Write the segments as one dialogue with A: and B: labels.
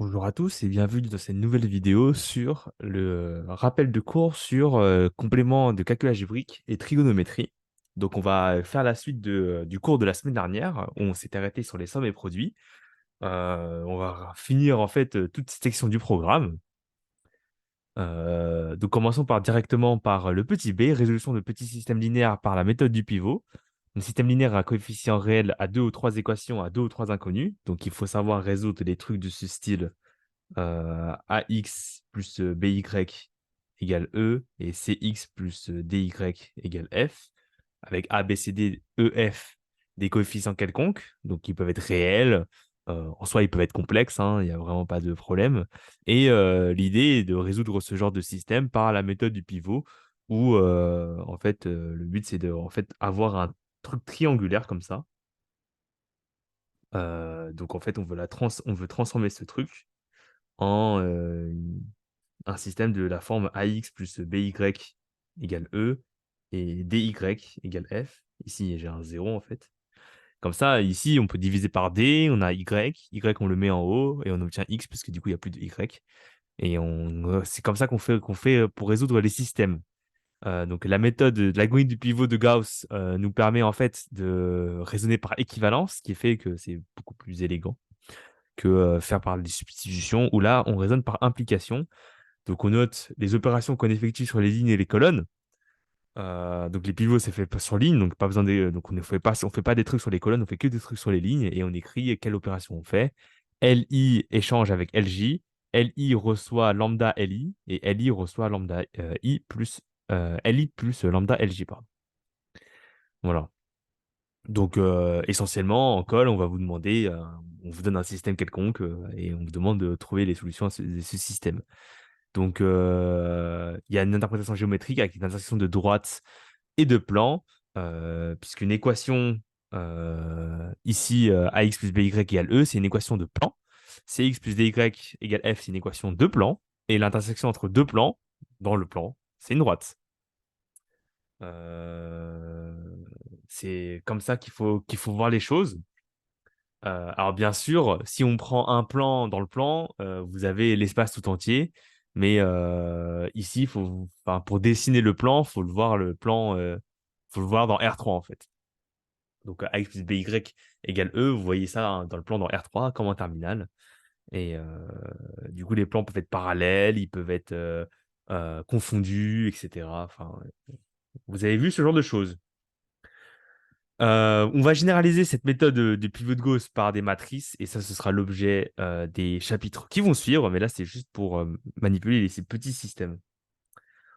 A: Bonjour à tous et bienvenue dans cette nouvelle vidéo sur le rappel de cours sur complément de calcul algébrique et trigonométrie. Donc, on va faire la suite du cours de la semaine dernière où on s'est arrêté sur les sommes et produits. On va finir en fait toute cette section du programme. Donc, commençons directement par le petit b, résolution de petits systèmes linéaires par la méthode du pivot. Un système linéaire à coefficient réel à deux ou trois équations à deux ou trois inconnues. Donc, il faut savoir résoudre des trucs de ce style AX plus BY égale E et CX plus DY égale F, avec A, B, C, D, E, F des coefficients quelconques, donc ils peuvent être réels, en soi ils peuvent être complexes, hein, il n'y a vraiment pas de problème. Et l'idée est de résoudre ce genre de système par la méthode du pivot, où en fait le but c'est de en fait, avoir un truc triangulaire comme ça. Donc en fait on veut transformer ce truc en un système de la forme AX plus BY égale E et DY égale F. Ici, j'ai un 0 en fait. Comme ça, ici, on peut diviser par D, on a Y, Y on le met en haut et on obtient X parce que du coup, il n'y a plus de Y. Et c'est comme ça qu'on fait pour résoudre les systèmes. Donc la méthode de l'algorithme du pivot de Gauss nous permet en fait de raisonner par équivalence, ce qui fait que c'est beaucoup plus élégant que faire par des substitutions, où là, on raisonne par implication. Donc, on note les opérations qu'on effectue sur les lignes et les colonnes. Donc, les pivots, c'est fait sur ligne. Donc, pas besoin donc on fait pas des trucs sur les colonnes, on fait que des trucs sur les lignes et on écrit quelle opération on fait. LI échange avec LJ. LI reçoit lambda LI et LI reçoit lambda LI plus lambda LJ, pardon. Voilà. Donc, essentiellement, en colle, on va vous demander, on vous donne un système quelconque et on vous demande de trouver les solutions à ce système. Donc, il y a une interprétation géométrique avec une intersection de droite et de plan, puisqu'une équation, ici, AX plus BY égale E, c'est une équation de plan. CX plus DY égale F, c'est une équation de plan. Et l'intersection entre deux plans, dans le plan, c'est une droite. Euh, c'est comme ça qu'il faut voir les choses. Alors bien sûr, si on prend un plan dans le plan, vous avez l'espace tout entier. Mais ici, enfin, pour dessiner le plan, faut le voir dans R3 en fait. Donc A plus BY égale E, vous voyez ça hein, dans le plan dans R3 comme en terminale. Et du coup, les plans peuvent être parallèles, ils peuvent être confondus, etc. Enfin, vous avez vu ce genre de choses. On va généraliser cette méthode de pivot de Gauss par des matrices, et ça, ce sera l'objet des chapitres qui vont suivre, mais là, c'est juste pour manipuler ces petits systèmes.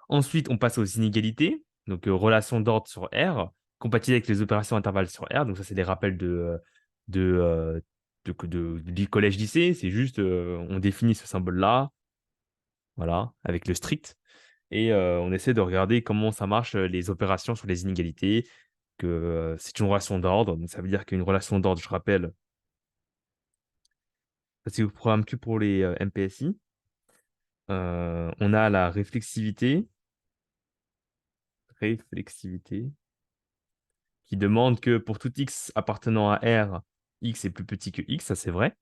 A: Ensuite, on passe aux inégalités, donc relation d'ordre sur R, compatible avec les opérations intervalles sur R, donc ça, c'est des rappels de, euh, du collège-lycée, c'est juste, on définit ce symbole-là, voilà, avec le strict, et on essaie de regarder comment ça marche, les opérations sur les inégalités, que c'est une relation d'ordre. Donc, ça veut dire qu'une relation d'ordre, je rappelle, ça, c'est au programme que pour les MPSI. On a la réflexivité, qui demande que pour tout x appartenant à R, x est plus petit que x, ça c'est vrai.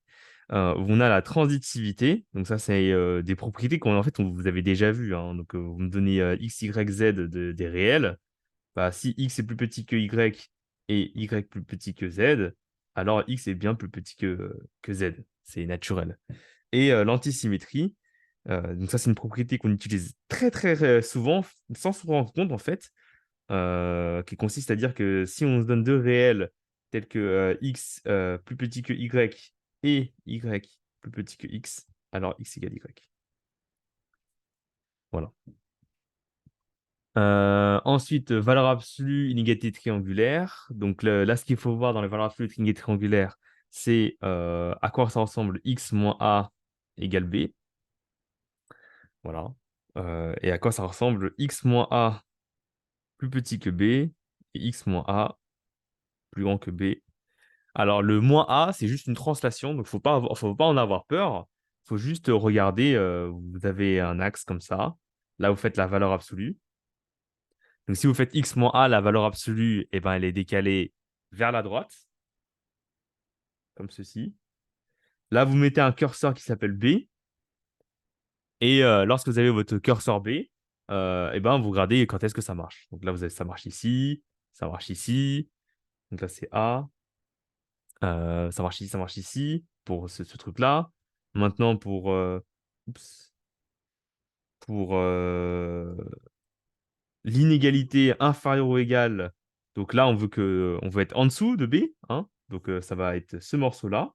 A: On a la transitivité, donc ça c'est des propriétés vous avez déjà vues, hein. Donc vous me donnez x, y, z des réels. Bah, si x est plus petit que y et y plus petit que z, alors x est bien plus petit que z. C'est naturel. Et l'antisymétrie, donc ça c'est une propriété qu'on utilise très très souvent, sans se rendre compte en fait, qui consiste à dire que si on se donne deux réels tels que x plus petit que y et y plus petit que x, alors x égale y. Voilà. Ensuite, valeur absolue, inégalité triangulaire. Donc là, ce qu'il faut voir dans les valeurs absolues de inégalité triangulaire, c'est à quoi ça ressemble x moins a égale b. Voilà. Et à quoi ça ressemble x moins a plus petit que b et x moins a plus grand que b. Alors, le moins a, c'est juste une translation, donc faut pas en avoir peur. Il faut juste regarder, vous avez un axe comme ça. Là, vous faites la valeur absolue. Donc, si vous faites x moins a, la valeur absolue, eh ben, elle est décalée vers la droite, comme ceci. Là, vous mettez un curseur qui s'appelle B. Et lorsque vous avez votre curseur B, eh ben, vous regardez quand est-ce que ça marche. Donc là, vous avez, ça marche ici, ça marche ici. Donc là, c'est A. Ça marche ici, ça marche ici pour ce truc-là. Maintenant, oups, pour l'inégalité inférieure ou égale, donc là, on veut être en dessous de B, hein. Donc ça va être ce morceau-là.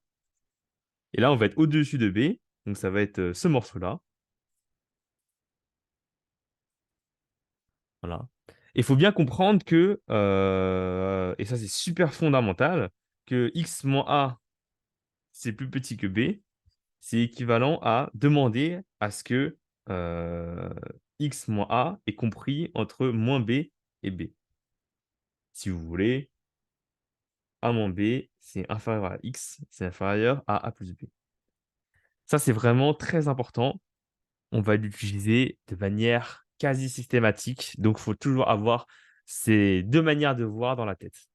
A: Et là, on va être au-dessus de B. Donc ça va être ce morceau-là. Voilà. Il faut bien comprendre que, et ça c'est super fondamental, que x moins a, c'est plus petit que b, c'est équivalent à demander à ce que euh, x moins a est compris entre moins b et b. Si vous voulez, a moins b, c'est inférieur à x, c'est inférieur à a plus b. Ça, c'est vraiment très important. On va l'utiliser de manière quasi systématique. Donc, il faut toujours avoir ces deux manières de voir dans la tête,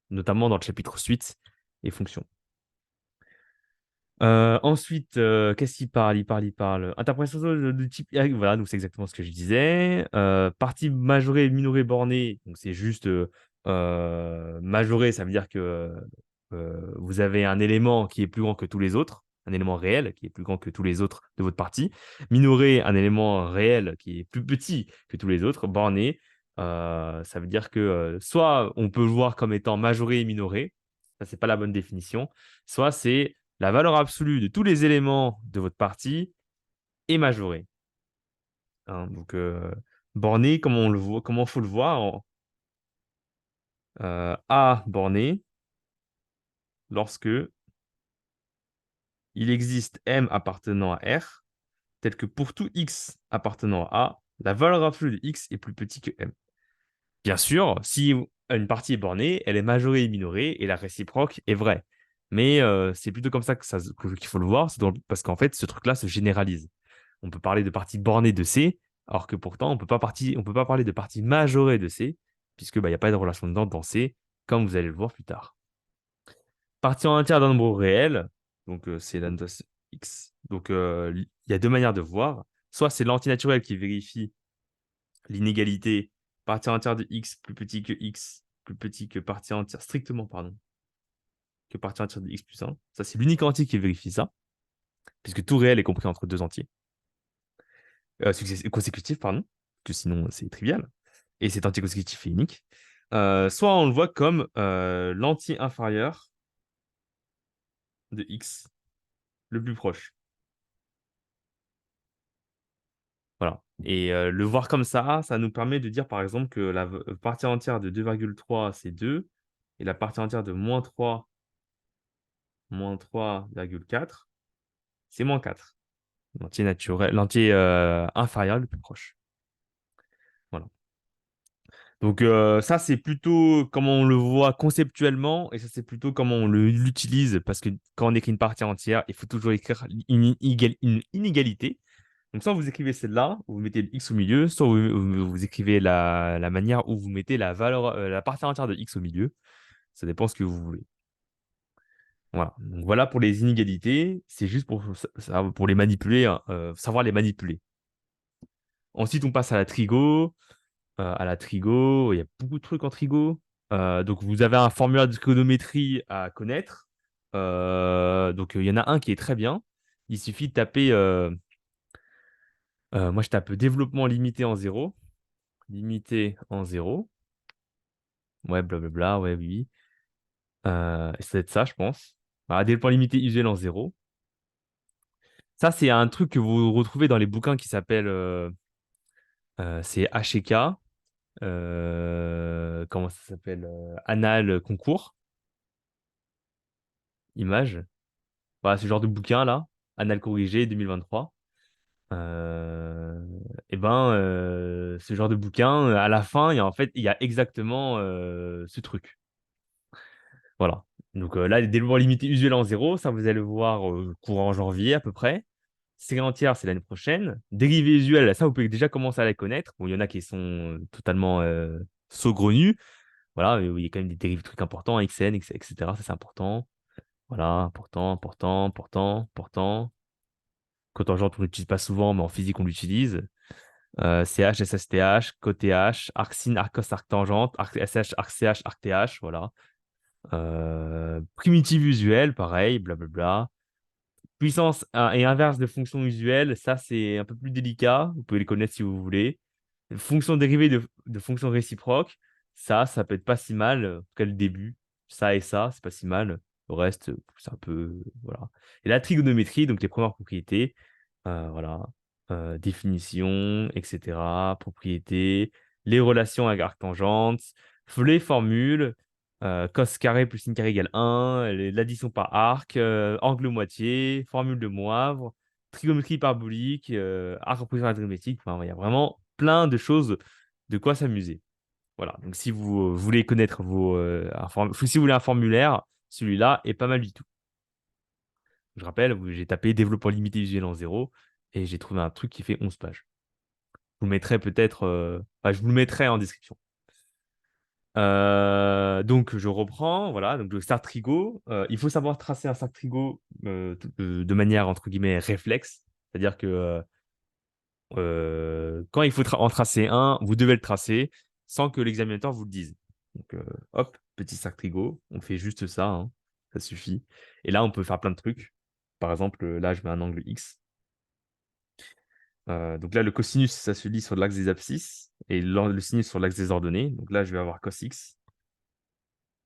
A: notamment dans le chapitre suite et fonctions. Ensuite, qu'est-ce qu'il parle? Il parle. Interprétation de type Y. Voilà, donc c'est exactement ce que je disais. Partie majorée et minorée bornée. Donc c'est juste majorée, ça veut dire que vous avez un élément qui est plus grand que tous les autres, un élément réel qui est plus grand que tous les autres de votre partie. Minoré, un élément réel qui est plus petit que tous les autres. Borné, ça veut dire que soit on peut le voir comme étant majoré et minoré, ça c'est pas la bonne définition, soit c'est la valeur absolue de tous les éléments de votre partie est majorée. Hein. Donc, borné, comment on le voit, comment faut le voir A borné lorsque il existe M appartenant à R, tel que pour tout X appartenant à A, la valeur absolue de X est plus petit que M. Bien sûr, si une partie est bornée, elle est majorée et minorée, et la réciproque est vraie. Mais c'est plutôt comme ça qu'il faut le voir, parce qu'en fait, ce truc-là se généralise. On peut parler de partie bornée de C, alors que pourtant, on peut pas parler de partie majorée de C, puisque bah, il n'y a pas de relation dedans dans C, comme vous allez le voir plus tard. Partie entière d'un nombre réel, donc c'est la notation X. Donc il y a deux manières de voir. Soit c'est l'antinaturel qui vérifie l'inégalité partie entière de X plus petit que X, plus petit que partie entière, strictement, pardon, que partie entière de X plus 1. Ça, c'est l'unique entier qui vérifie ça, puisque tout réel est compris entre deux entiers. Consécutif, pardon, que sinon c'est trivial. Et cet entier consécutif est unique. Soit on le voit comme l'entier inférieur de x le plus proche. Voilà. Et le voir comme ça nous permet de dire par exemple que la partie entière de 2,3 c'est 2 et la partie entière de moins 3,4 c'est moins 4. L'entier naturel, l'entier inférieur le plus proche. Voilà. Donc ça, c'est plutôt comment on le voit conceptuellement et ça, c'est plutôt comment on l'utilise parce que quand on écrit une partie entière, il faut toujours écrire une inégalité. Donc soit vous écrivez celle-là, où vous mettez le x au milieu, soit vous écrivez la manière où vous mettez la valeur, la partie entière de x au milieu. Ça dépend ce que vous voulez. Voilà. Donc voilà pour les inégalités. C'est juste pour les manipuler, hein, savoir les manipuler. Ensuite, on passe à la trigo. Il y a beaucoup de trucs en trigo. Donc, vous avez un formulaire de trigonométrie à connaître. Donc, il y en a un qui est très bien. Il suffit de taper, moi je tape développement limité en zéro. Limité en zéro. Ouais, blablabla, ouais, oui. Oui. Ça va être ça, je pense. Voilà, développement limité usuel en zéro. Ça, c'est un truc que vous retrouvez dans les bouquins qui s'appellent c'est HK. Comment ça s'appelle? Annales concours. Images. Voilà, ce genre de bouquin là, Annales corrigées 2023. Et ben, ce genre de bouquin, à la fin, il y a exactement ce truc. Voilà. Donc là, les développements limités usuels en zéro, ça vous allez le voir courant janvier à peu près. Série entière, c'est l'année prochaine. Dérivés usuels, ça, vous pouvez déjà commencer à les connaître. Bon, il y en a qui sont totalement saugrenus. Voilà, il y a quand même des dérivés trucs importants, XN, etc. Ça, c'est important. Voilà, important, important, important, important. Cotangente, on l'utilise pas souvent, mais en physique, on l'utilise. CH, SSTH, CoTH, arc-sin, arc-cos, arc-tangente, arc-SH, arc-CH, arc-TH, voilà. Primitive usuelle, pareil, blablabla. Puissance et inverse de fonction usuelle, ça c'est un peu plus délicat. Vous pouvez les connaître si vous voulez. Fonction dérivée de fonction réciproque, ça peut être pas si mal, en tout cas le début. Ça et ça, c'est pas si mal. Le reste, c'est un peu. Voilà. Et la trigonométrie, donc les premières propriétés, voilà. Définition, etc. Propriétés, les relations avec arctangente, les formules, cos carré plus sin carré égale 1, l'addition par arc, angle moitié, formule de Moivre, trigonométrie parabolique, arc représentant trigonométrique. Enfin, il y a vraiment plein de choses de quoi s'amuser. Voilà. Donc, si vous voulez connaître si vous voulez un formulaire, celui-là est pas mal du tout. Je rappelle, j'ai tapé développement limité visuel en 0 et j'ai trouvé un truc qui fait 11 pages. Je vous le mettrai peut-être, je vous le mettrai en description. Donc, je reprends. Voilà. Donc, le start trigo. Il faut savoir tracer un start trigo de manière, entre guillemets, réflexe. C'est-à-dire que quand il faut en tracer un, vous devez le tracer sans que l'examinateur vous le dise. Donc, hop, petit start trigo. On fait juste ça, hein. Ça suffit. Et là, on peut faire plein de trucs. Par exemple, là, je mets un angle X. Donc là, le cosinus, ça se lit sur l'axe des abscisses et le sinus sur l'axe des ordonnées. Donc là, je vais avoir cos x.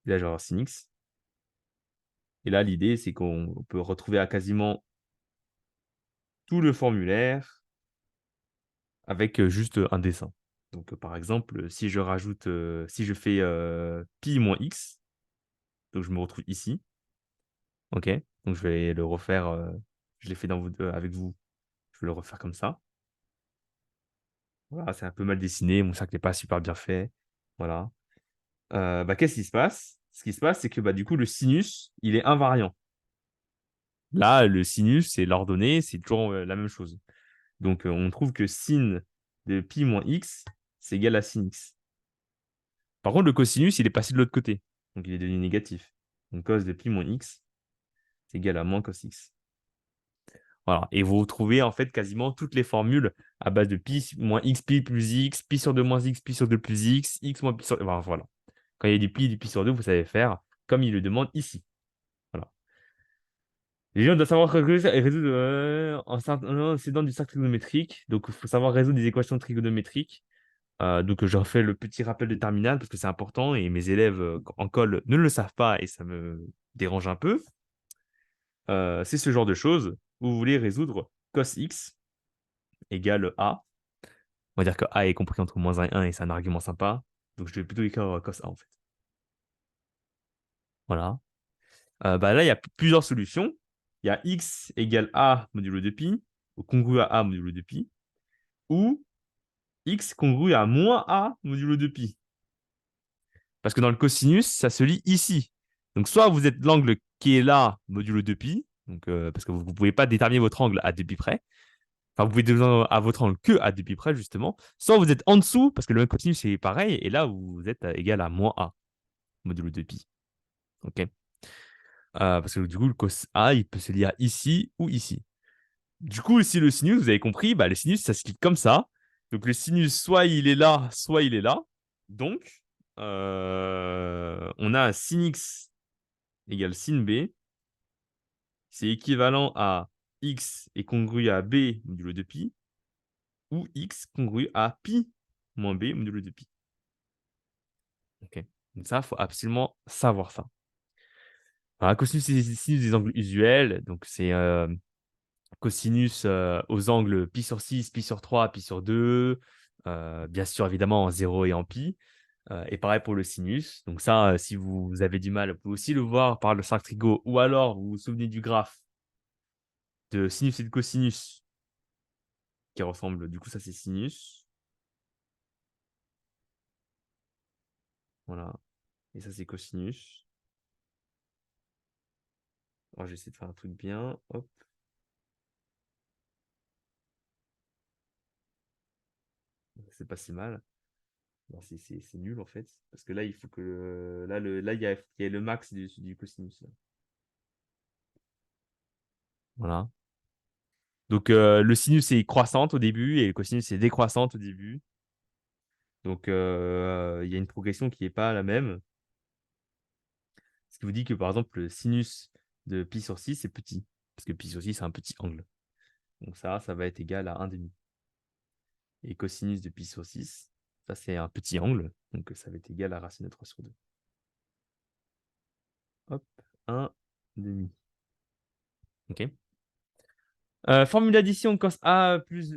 A: Et là, je vais avoir sin x. Et là, l'idée, c'est qu'on peut retrouver à quasiment tout le formulaire avec juste un dessin. Donc, par exemple, si je rajoute, si je fais pi moins x, donc je me retrouve ici. OK? Donc, je vais le refaire. Je l'ai fait avec vous. Je vais le refaire comme ça. Voilà, c'est un peu mal dessiné. Mon cercle n'est pas super bien fait. Voilà. Qu'est-ce qui se passe? Ce qui se passe, c'est que du coup, le sinus, il est invariant. Là, le sinus, c'est l'ordonnée, c'est toujours la même chose. Donc, on trouve que sin de pi moins x, c'est égal à sin x. Par contre, le cosinus, il est passé de l'autre côté. Donc, il est devenu négatif. Donc, cos de pi moins x, c'est égal à moins cos x. Voilà. Et vous retrouvez en fait quasiment toutes les formules à base de pi moins x, pi plus x, pi sur 2 moins x, pi sur 2 plus x moins pi sur... Enfin, voilà. Quand il y a du pi sur 2, vous savez faire comme il le demande ici. Voilà. Les gens doivent savoir résoudre en s'aidant du cercle trigonométrique. Donc, il faut savoir résoudre des équations trigonométriques. Donc, je refais le petit rappel de terminale parce que c'est important et mes élèves en colle ne le savent pas et ça me dérange un peu. C'est ce genre de choses où vous voulez résoudre cos x égale a. On va dire que a est compris entre moins 1 et 1 et c'est un argument sympa. Donc, je vais plutôt écrire cos a en fait. Voilà. Là, il y a plusieurs solutions. Il y a x égale a modulo de pi, ou congru à a modulo de pi, ou x congru à moins a modulo de pi. Parce que dans le cosinus, ça se lit ici. Donc, soit vous êtes l'angle qui est là, modulo de pi, donc, parce que vous ne pouvez pas déterminer votre angle à 2 pi près. Enfin, vous pouvez déterminer à votre angle que à 2 pi près, justement. Soit vous êtes en dessous, parce que le cosinus est pareil, et là, vous êtes égal à moins a modulo de pi. OK. Parce que du coup, le cos A, il peut se lire ici ou ici. Du coup, si le sinus, vous avez compris, le sinus, ça se lit comme ça. Donc, le sinus, soit il est là, soit il est là. Donc, on a un sin x égale sin b. C'est équivalent à x est congru à b modulo de pi, ou x congru à pi moins b modulo de pi. OK. Donc ça, il faut absolument savoir ça. Alors, cosinus, c'est sinus des angles usuels. Donc, c'est cosinus aux angles pi sur 6, pi sur 3, pi sur 2. Bien sûr, évidemment, en 0 et en pi. Et pareil pour le sinus. Donc ça, si vous avez du mal, vous pouvez aussi le voir par le cercle trigo. Ou alors, vous vous souvenez du graphe de sinus et de cosinus qui ressemble. Du coup, ça, c'est sinus. Voilà. Et ça, c'est cosinus. Alors, j'essaie de faire un truc bien. Hop. C'est pas si mal. Bon, c'est nul, en fait. Parce que là, il faut que... Là, il y a le max du cosinus. Là. Voilà. Donc, le sinus est croissante au début et le cosinus est décroissante au début. Donc, il y a une progression qui n'est pas la même. Ce qui vous dit que, par exemple, le sinus de pi sur 6 est petit. Parce que pi sur 6, c'est un petit angle. Donc, ça va être égal à 1,5. Et cosinus de pi sur 6, ça, c'est un petit angle. Donc, ça va être égal à racine de 3 sur 2. Hop, 1,5. OK. Formule d'addition cos A plus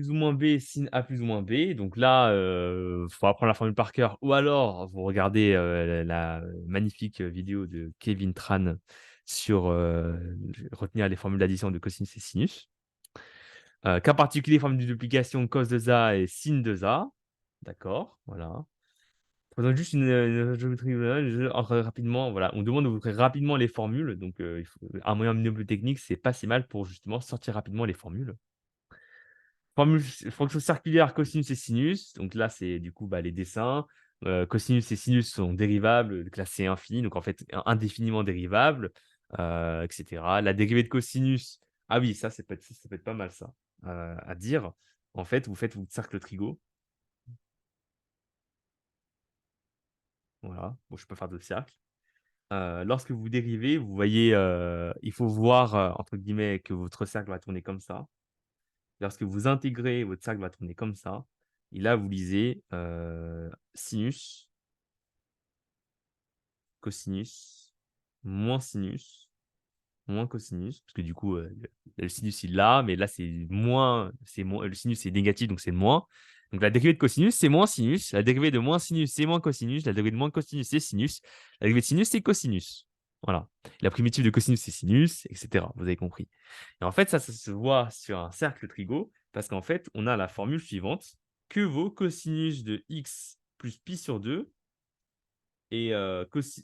A: ou moins B sin A plus ou moins B. Donc là, il faut apprendre la formule par cœur. Ou alors, vous regardez la magnifique vidéo de Kevin Tran sur retenir les formules d'addition de cosinus et sinus. Cas particulier, formule de duplication cos de A et sin de A. D'accord, voilà. Faisons juste une géométrie rapidement. Voilà. On demande d'ouvrir rapidement les formules. Donc, un moyen mnémotechnique, c'est pas si mal pour justement sortir rapidement les formules. Fonction circulaire, cosinus et sinus. Donc là, c'est du coup les dessins. Cosinus et sinus sont dérivables de classe C infini, donc en fait indéfiniment dérivables, etc. La dérivée de cosinus, ah oui, ça peut être pas mal ça à dire. En fait, vous faites votre cercle trigo. Voilà, bon, je peux faire d'autres cercles. Lorsque vous dérivez, vous voyez, il faut voir, entre guillemets, que votre cercle va tourner comme ça. Lorsque vous intégrez, votre cercle va tourner comme ça. Et là, vous lisez sinus, cosinus, moins sinus, moins cosinus. Parce que du coup, le sinus, il l'a, mais là, c'est moins. Le sinus, c'est négatif, donc c'est moins. Donc la dérivée de cosinus, c'est moins sinus. La dérivée de moins sinus, c'est moins cosinus. La dérivée de moins cosinus, c'est sinus. La dérivée de sinus, c'est cosinus. Voilà. La primitive de cosinus, c'est sinus, etc. Vous avez compris. Et en fait, ça se voit sur un cercle trigo parce qu'en fait, on a la formule suivante. Que vaut cosinus de x plus pi sur 2 et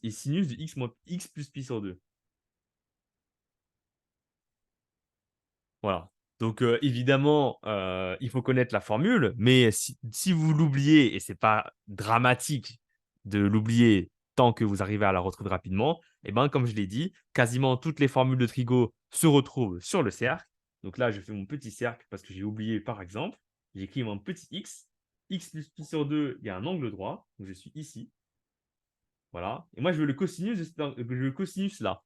A: sinus de x moins x plus pi sur 2. Voilà. Donc, évidemment, il faut connaître la formule, mais si vous l'oubliez, et ce n'est pas dramatique de l'oublier tant que vous arrivez à la retrouver rapidement, et ben, comme je l'ai dit, quasiment toutes les formules de Trigo se retrouvent sur le cercle. Donc là, je fais mon petit cercle parce que j'ai oublié, par exemple, j'écris mon petit x. X plus pi sur 2, il y a un angle droit, donc je suis ici. Voilà. Et moi, je veux le cosinus, le cosinus là.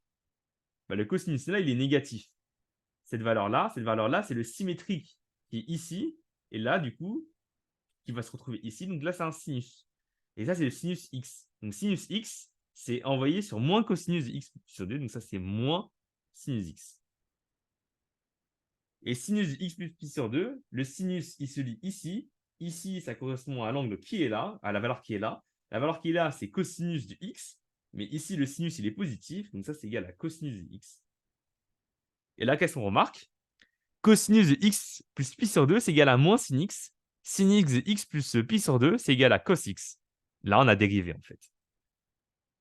A: Le cosinus là, il est négatif. Cette valeur-là, c'est le symétrique qui est ici, et là, du coup, qui va se retrouver ici. Donc là, c'est un sinus. Et ça, c'est le sinus x. Donc sinus x, c'est envoyé sur moins cosinus de x sur 2. Donc ça, c'est moins sinus x. Et sinus de x plus pi sur 2, le sinus, il se lit ici. Ici, ça correspond à l'angle qui est là, à la valeur qui est là. La valeur qui est là, c'est cosinus de x. Mais ici, le sinus, il est positif. Donc ça, c'est égal à cosinus de x. Et là, qu'est-ce qu'on remarque? Cosinus de x plus pi sur 2, c'est égal à moins sin x. Sin x de x plus pi sur 2, c'est égal à cos x. Là, on a dérivé, en fait.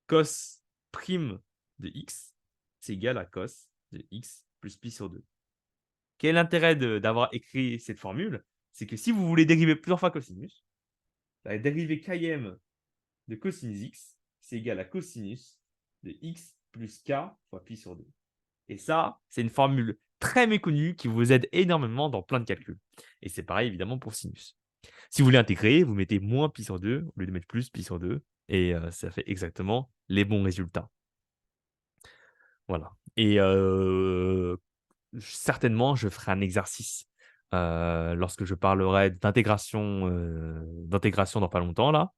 A: Cos prime de x, c'est égal à cos de x plus pi sur 2. Quel est l'intérêt d'avoir écrit cette formule? C'est que si vous voulez dériver plusieurs fois cosinus, la dérivée km de cosinus x, c'est égal à cosinus de x plus k fois pi sur 2. Et ça, c'est une formule très méconnue qui vous aide énormément dans plein de calculs. Et c'est pareil, évidemment, pour sinus. Si vous voulez intégrer, vous mettez moins pi sur 2 au lieu de mettre plus pi sur 2. Et ça fait exactement les bons résultats. Voilà. Et certainement, je ferai un exercice lorsque je parlerai d'intégration dans pas longtemps, là.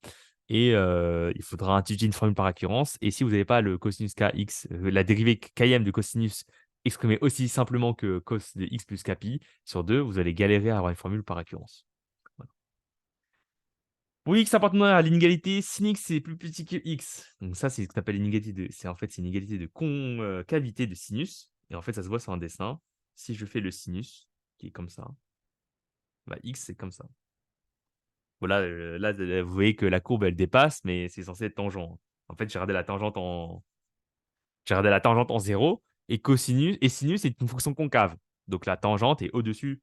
A: Et il faudra utiliser une formule par occurrence. Et si vous n'avez pas le cosinus kx, la dérivée km de cosinus exprimée aussi simplement que cos de x plus kpi sur 2, vous allez galérer à avoir une formule par occurrence. Voilà. Pour x appartenant à l'inégalité, sin x est plus petit que x. Donc ça, c'est ce qu'on appelle l'inégalité de... C'est en fait une égalité de concavité de sinus. Et en fait, ça se voit sur un dessin. Si je fais le sinus, qui est comme ça, x, c'est comme ça. Voilà, là, vous voyez que la courbe, elle dépasse, mais c'est censé être tangent. En fait, j'ai regardé la tangente en 0 et cosinus et sinus est une fonction concave. Donc la tangente est au-dessus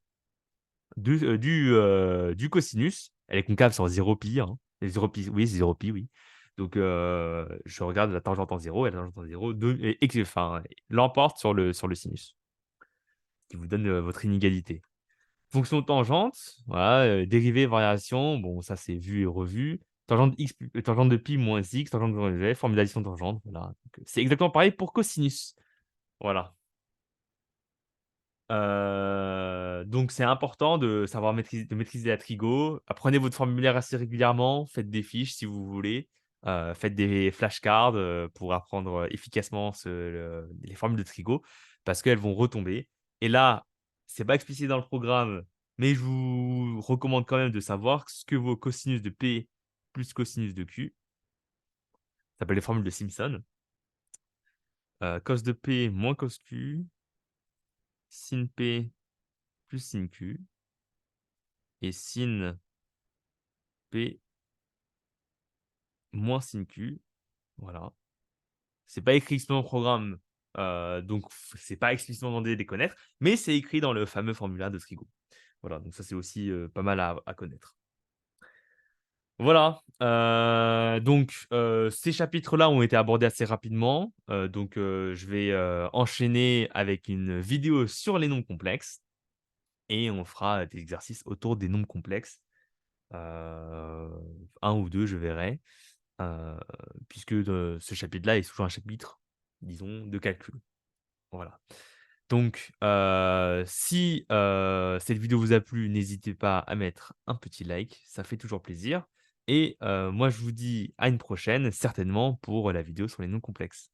A: du cosinus. Elle est concave sur 0 pi. Hein. 0 pi, oui, c'est 0 pi, oui. Donc, je regarde la tangente en 0 et la tangente en 0 enfin, l'emporte sur le sinus, qui vous donne, votre inégalité. Fonction tangente, voilà, dérivée, variation, bon ça c'est vu et revu. Tangente x plus tangente de pi moins x, tangente de formalisation de tangente, voilà. Donc, c'est exactement pareil pour cosinus. Voilà. Donc c'est important de savoir maîtriser la trigo. Apprenez votre formulaire assez régulièrement, faites des fiches si vous voulez, faites des flashcards, pour apprendre, efficacement les formules de trigo parce qu'elles vont retomber et là, c'est pas explicité dans le programme, mais je vous recommande quand même de savoir ce que vaut cosinus de P plus cosinus de Q. Ça s'appelle les formules de Simpson. Cos de P moins cos Q, sin P plus sin Q et sin P moins sin Q, voilà. C'est pas écrit explicitement dans le programme, donc c'est pas explicitement demandé de les connaître, mais c'est écrit dans le fameux formulaire de Trigo. Voilà, donc ça c'est aussi, pas mal à connaître. Voilà, donc ces chapitres-là ont été abordés assez rapidement, donc je vais, enchaîner avec une vidéo sur les nombres complexes et on fera des exercices autour des nombres complexes, heu, 1 ou 2 je verrai. Heu, puisque ce chapitre-là est toujours un chapitre, disons, de calcul. Voilà. Donc, si, cette vidéo vous a plu, n'hésitez pas à mettre un petit like, ça fait toujours plaisir et moi je vous dis à une prochaine, certainement pour la vidéo sur les nombres complexes.